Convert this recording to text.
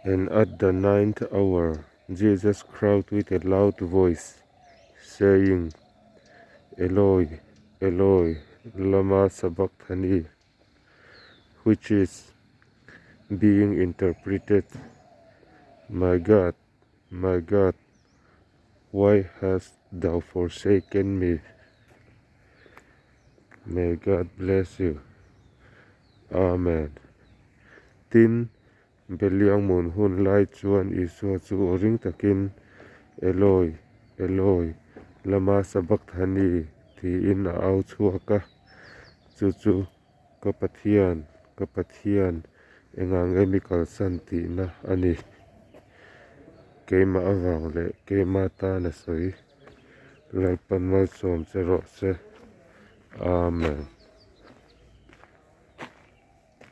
And at the ninth hour, Jesus cried with a loud voice, saying, Eloi, Eloi, lama sabachthani, which is being interpreted, my God, why hast thou forsaken me? May God bless you. Amen. Tin beliang mun hun lai chuan Isua chu ring takin Eloi, Eloi, lama sabachthani thi in a au chuaka chu kapathian engang emikal santi na ani keima awang le keima ta na soi lalpan malsawm se rawh se. Amen.